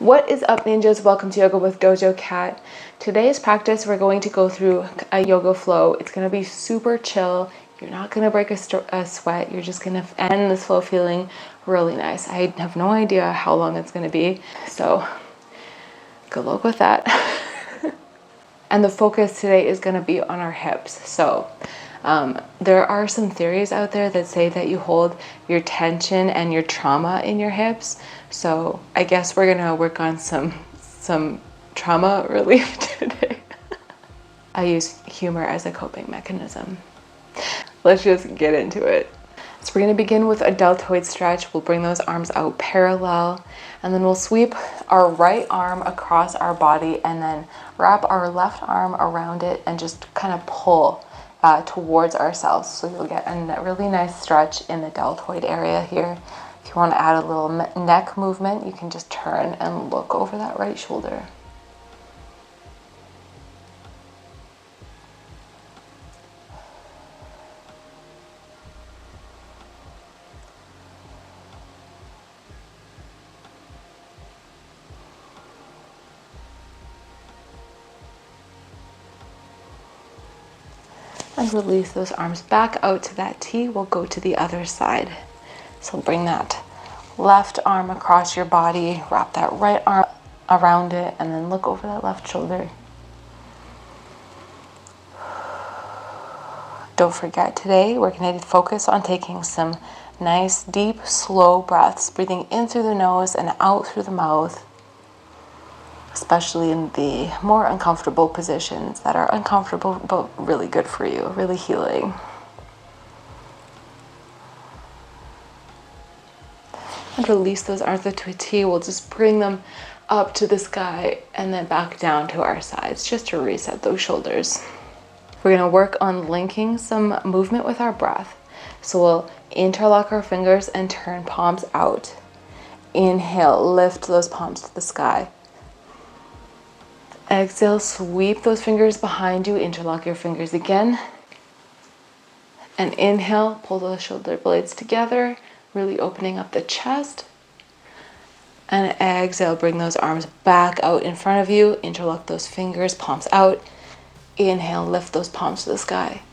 What is up, ninjas? Welcome to Yoga with Dojo Cat. Today's practice, we're going to go through a yoga flow. It's going to be super chill. You're not going to break a sweat. You're just going to end this flow feeling really nice. I have no idea how long it's going to be, so good luck with that. And the focus today is going to be on our hips. So there are some theories out there that say that you hold your tension and your trauma in your hips. So I guess we're gonna work on some trauma relief today. I use humor as a coping mechanism. Let's just get into it. So we're gonna begin with a deltoid stretch. We'll bring those arms out parallel, and then we'll sweep our right arm across our body and then wrap our left arm around it and just kind of pull towards ourselves. So you'll get a really nice stretch in the deltoid area here. If you want to add a little neck movement, you can just turn and look over that right shoulder. And release those arms back out to that T. We'll go to the other side. So bring that left arm across your body, wrap that right arm around it, and then look over that left shoulder. Don't forget, today we're going to focus on taking some nice, deep, slow breaths, breathing in through the nose and out through the mouth, especially in the more uncomfortable positions that are uncomfortable but really good for you, really healing. And release those arms to a T. We'll just bring them up to the sky and then back down to our sides just to reset those shoulders. We're going to work on linking some movement with our breath. So we'll interlock our fingers and turn palms out. Inhale, lift those palms to the sky. Exhale, sweep those fingers behind you, interlock your fingers again. And inhale, pull those shoulder blades together, really opening up the chest. And exhale, bring those arms back out in front of you, interlock those fingers, palms out. Inhale, lift those palms to the sky.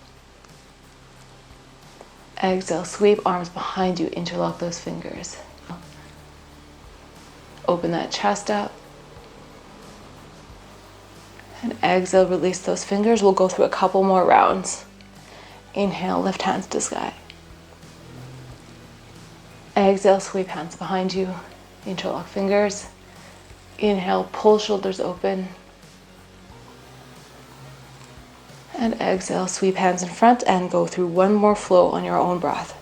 Exhale, sweep arms behind you, interlock those fingers. Open that chest up. And exhale, release those fingers. We'll go through a couple more rounds. Inhale, lift hands to sky. Exhale, sweep hands behind you. Interlock fingers. Inhale, pull shoulders open. And exhale, sweep hands in front and go through one more flow on your own breath.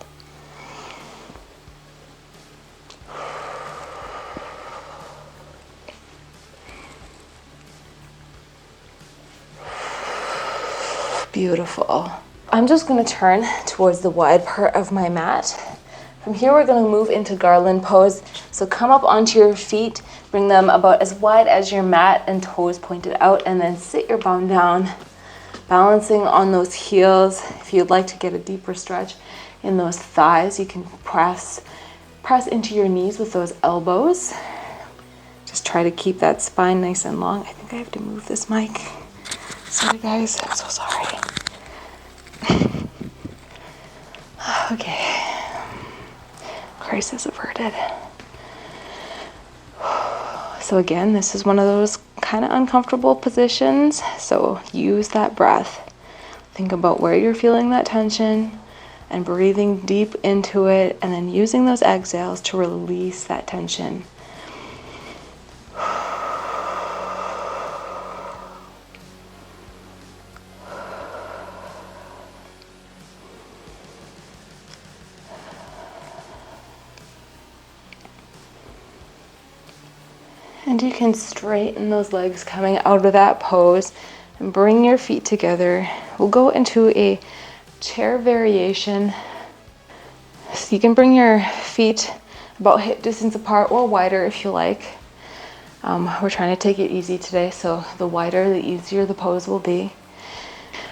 Beautiful. I'm just going to turn towards the wide part of my mat. From here, we're going to move into garland pose. So come up onto your feet, bring them about as wide as your mat and toes pointed out, and then sit your bum down, balancing on those heels. If you'd like to get a deeper stretch in those thighs, you can press into your knees with those elbows. Just try to keep that spine nice and long. I think I have to move this mic. Sorry guys, I'm so sorry. Okay, crisis averted. So again, this is one of those kind of uncomfortable positions, so use that breath. Think about where you're feeling that tension and breathing deep into it, and then using those exhales to release that tension. And you can straighten those legs coming out of that pose and bring your feet together. We'll go into a chair variation. So you can bring your feet about hip distance apart or wider if you like. We're trying to take it easy today, so the wider, the easier the pose will be.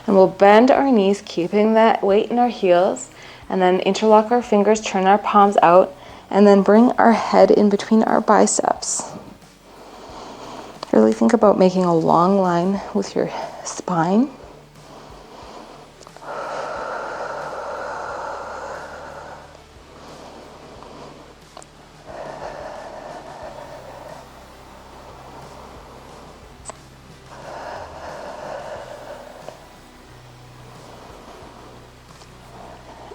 And we'll bend our knees, keeping that weight in our heels, and then interlock our fingers, turn our palms out, and then bring our head in between our biceps. Really think about making a long line with your spine.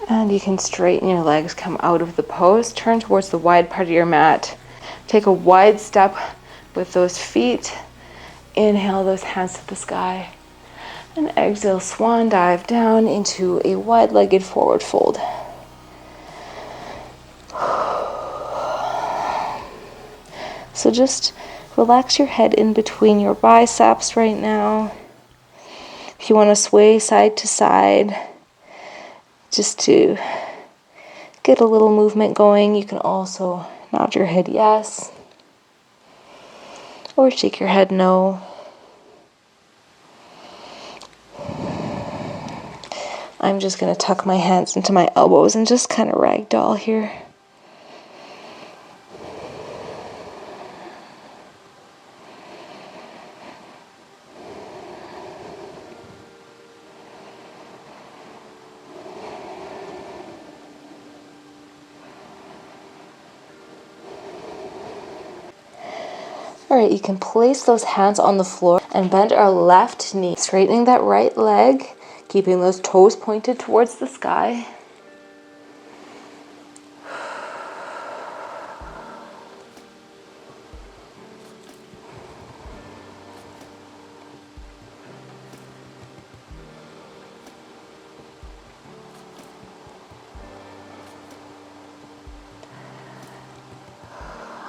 And you can straighten your legs, come out of the pose, turn towards the wide part of your mat. Take a wide step with those feet. Inhale those hands to the sky. And exhale, swan dive down into a wide-legged forward fold. So just relax your head in between your biceps right now. If you want to sway side to side, just to get a little movement going, you can also nod your head yes, or shake your head no. I'm just going to tuck my hands into my elbows and just kind of ragdoll here. All right, you can place those hands on the floor and bend our left knee, straightening that right leg, keeping those toes pointed towards the sky.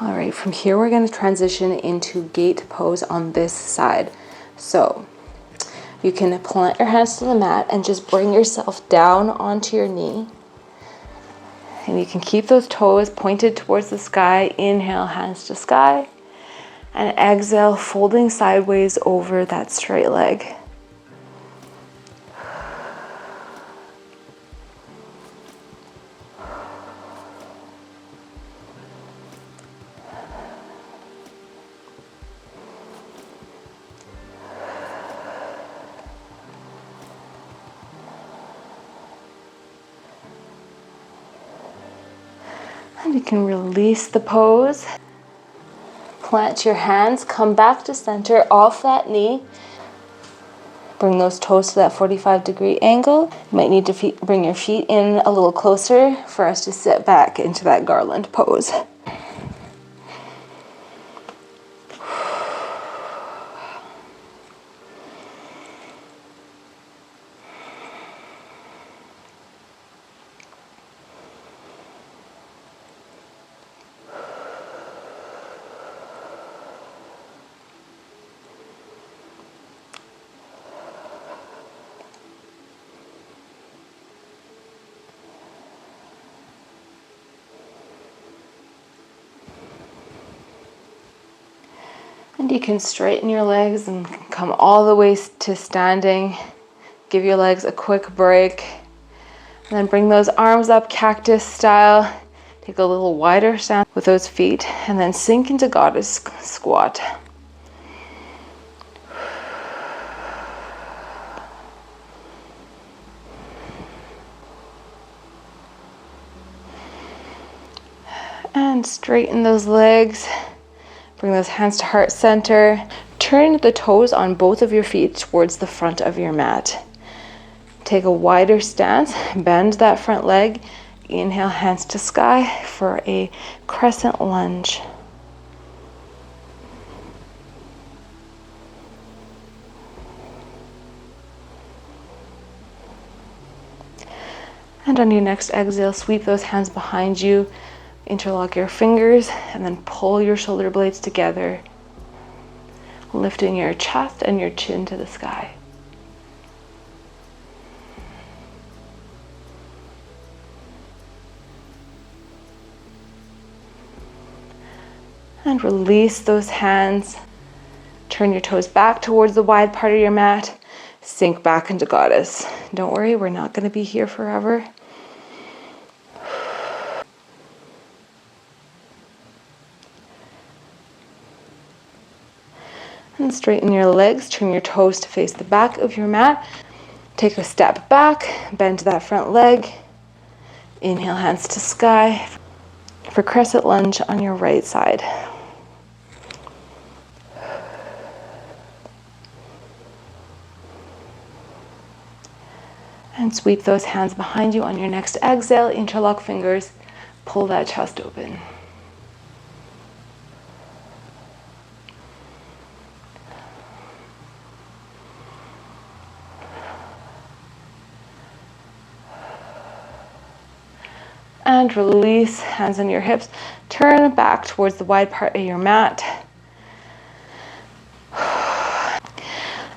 All right, from here we're going to transition into gate pose on this side. So you can plant your hands to the mat and just bring yourself down onto your knee. And you can keep those toes pointed towards the sky. Inhale, hands to sky. And exhale, folding sideways over that straight leg. And you can release the pose. Plant your hands, come back to center off that knee. Bring those toes to that 45-degree angle. You might need to bring your feet in a little closer for us to sit back into that garland pose. And you can straighten your legs and come all the way to standing. Give your legs a quick break. And then bring those arms up cactus style. Take a little wider stance with those feet and then sink into goddess squat. And straighten those legs. Bring those hands to heart center. Turn the toes on both of your feet towards the front of your mat. Take a wider stance. Bend that front leg. Inhale, hands to sky for a crescent lunge. And on your next exhale, sweep those hands behind you. Interlock your fingers and then pull your shoulder blades together, lifting your chest and your chin to the sky. And release those hands. Turn your toes back towards the wide part of your mat. Sink back into goddess. Don't worry, we're not going to be here forever. And straighten your legs, turn your toes to face the back of your mat. Take a step back, bend that front leg. Inhale, hands to sky for crescent lunge on your right side. And sweep those hands behind you on your next exhale. Interlock fingers, pull that chest open. And release, hands on your hips. Turn back towards the wide part of your mat.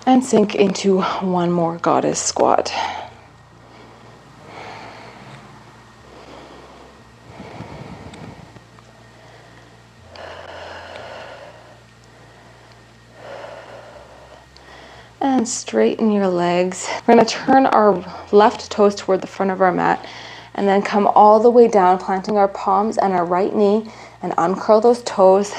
And sink into one more goddess squat. And straighten your legs. We're going to turn our left toes toward the front of our mat and then come all the way down, planting our palms and our right knee, and uncurl those toes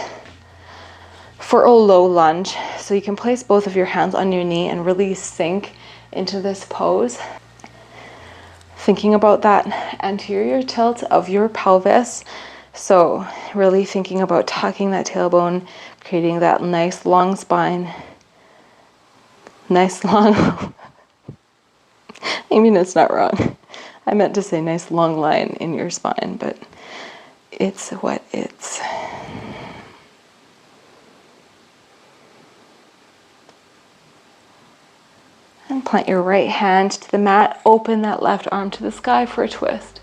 for a low lunge. So you can place both of your hands on your knee and really sink into this pose. Thinking about that anterior tilt of your pelvis. So really thinking about tucking that tailbone, creating that nice long spine. Nice long, I mean, it's not wrong. I meant to say nice long line in your spine, but it's what it's. And plant your right hand to the mat, open that left arm to the sky for a twist.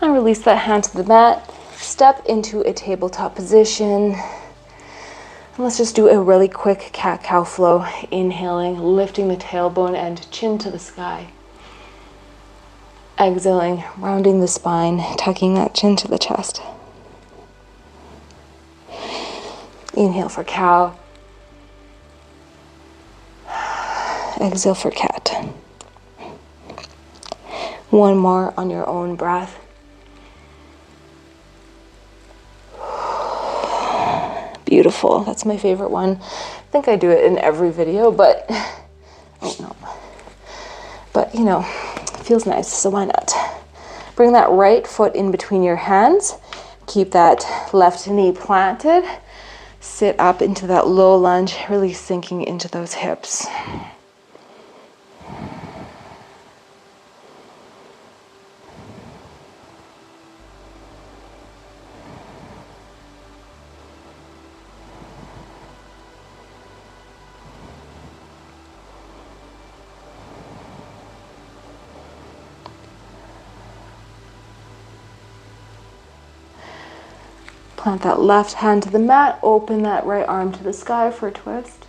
And release that hand to the mat. Step into a tabletop position. And let's just do a really quick cat-cow flow. Inhaling, lifting the tailbone and chin to the sky. Exhaling, rounding the spine, tucking that chin to the chest. Inhale for cow. Exhale for cat. One more on your own breath. Beautiful. That's my favorite one. I think I do it in every video, but oh no. But you know, it feels nice, so why not? Bring that right foot in between your hands. Keep that left knee planted. Sit up into that low lunge, really sinking into those hips. Plant that left hand to the mat, open that right arm to the sky for a twist.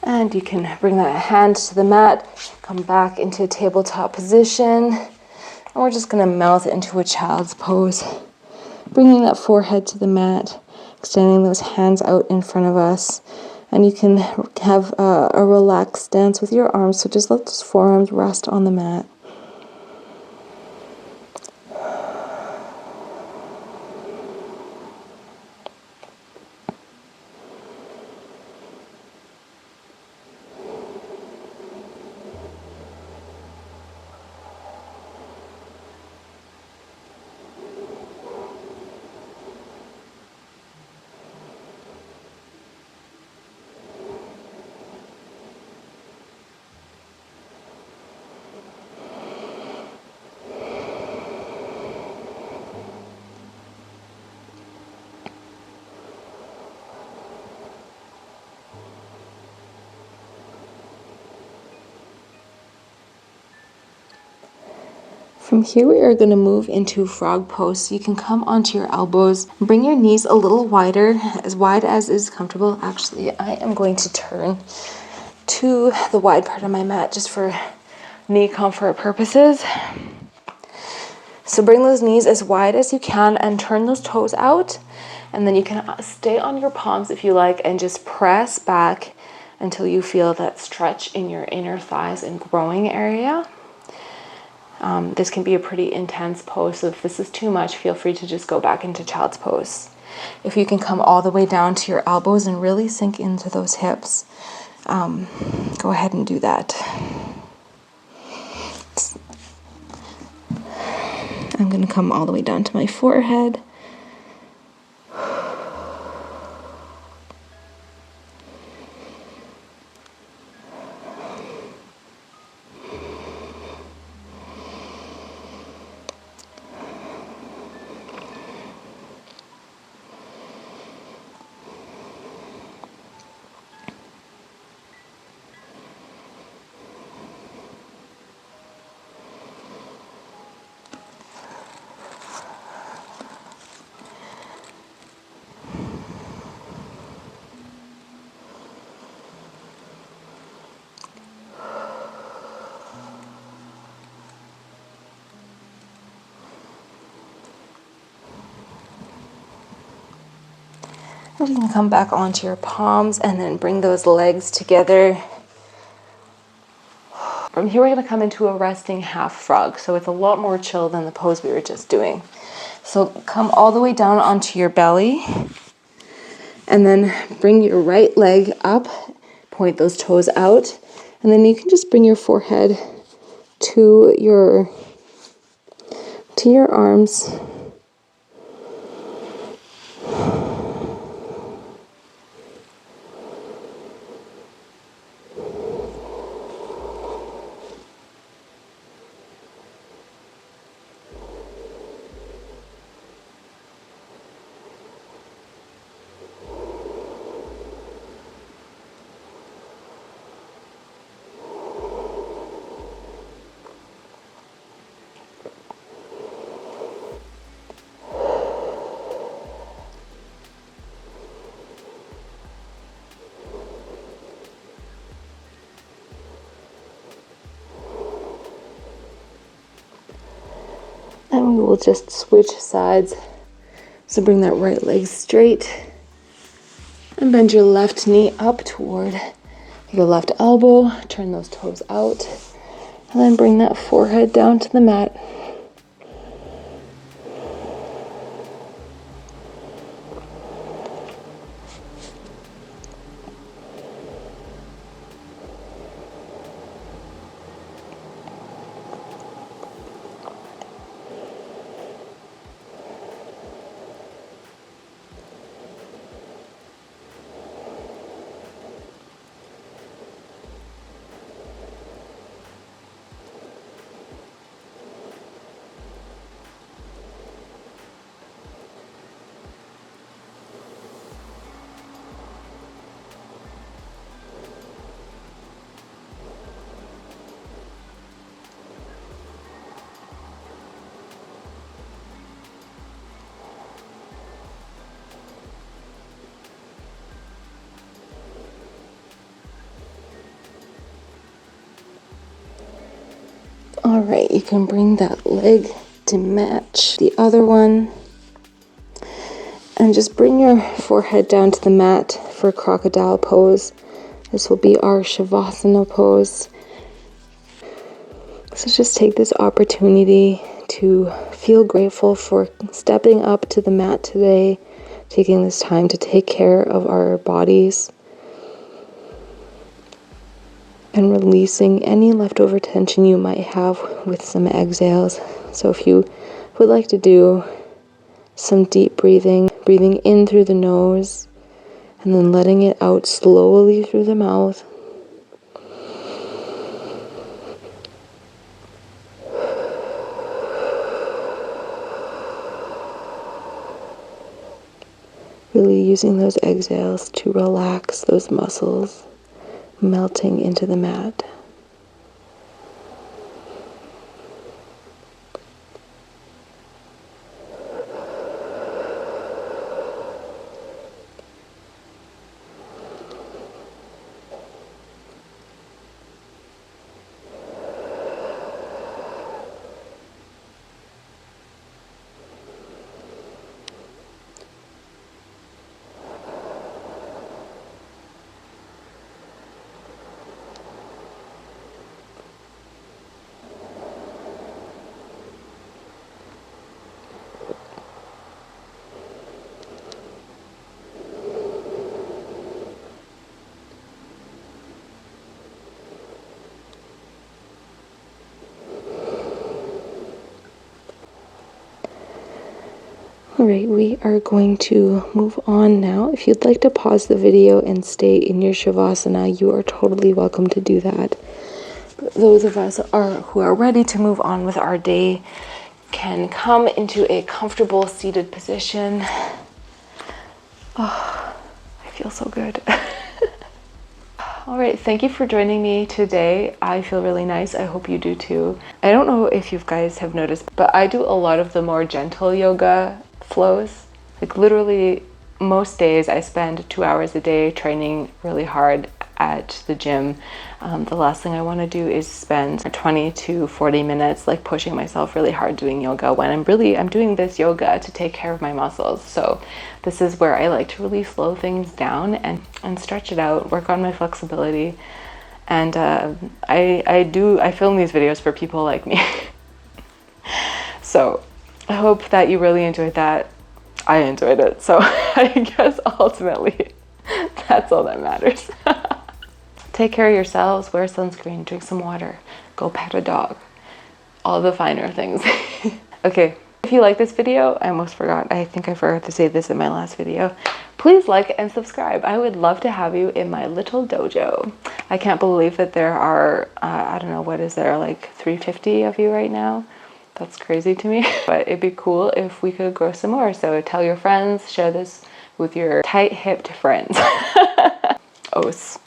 And you can bring that hand to the mat, come back into a tabletop position. And we're just going to melt into a child's pose. Bringing that forehead to the mat, extending those hands out in front of us. And you can have a relaxed stance with your arms, so just let those forearms rest on the mat. From here, we are going to move into frog pose. So you can come onto your elbows, bring your knees a little wider, as wide as is comfortable. Actually, I am going to turn to the wide part of my mat just for knee comfort purposes. So bring those knees as wide as you can and turn those toes out. And then you can stay on your palms if you like and just press back until you feel that stretch in your inner thighs and growing area. This can be a pretty intense pose, so if this is too much, feel free to just go back into child's pose. If you can come all the way down to your elbows and really sink into those hips, go ahead and do that. I'm going to come all the way down to my forehead. You can come back onto your palms and then bring those legs together. From here, we're going to come into a resting half frog. So it's a lot more chill than the pose we were just doing. So come all the way down onto your belly and then bring your right leg up, point those toes out, and then you can just bring your forehead to your arms. And we will just switch sides. So bring that right leg straight and bend your left knee up toward your left elbow. Turn those toes out and then bring that forehead down to the mat. All right, you can bring that leg to match the other one. And just bring your forehead down to the mat for crocodile pose. This will be our Shavasana pose. So just take this opportunity to feel grateful for stepping up to the mat today, taking this time to take care of our bodies, and releasing any leftover tension you might have with some exhales. So if you would like to do some deep breathing in through the nose and then letting it out slowly through the mouth. Really using those exhales to relax those muscles, melting into the mat. All right, we are going to move on now. If you'd like to pause the video and stay in your Shavasana, you are totally welcome to do that. But those of us who are ready to move on with our day can come into a comfortable seated position. Oh, I feel so good. All right, thank you for joining me today. I feel really nice. I hope you do too. I don't know if you guys have noticed, but I do a lot of the more gentle yoga flows. Like literally most days I spend 2 hours a day training really hard at the gym. The last thing I want to do is spend 20 to 40 minutes like pushing myself really hard doing yoga when I'm doing this yoga to take care of my muscles. So this is where I like to really slow things down and stretch it out, work on my flexibility. And I film these videos for people like me. So I hope that you really enjoyed that. I enjoyed it. So I guess ultimately that's all that matters. Take care of yourselves, wear sunscreen, drink some water, go pet a dog, all the finer things. Okay, if you like this video, I almost forgot, I think I forgot to say this in my last video, please like and subscribe. I would love to have you in my little dojo. I can't believe that there are, I don't know, what is there, like 350 of you right now? That's crazy to me, but it'd be cool if we could grow some more. So tell your friends, share this with your tight-hipped friends. Os.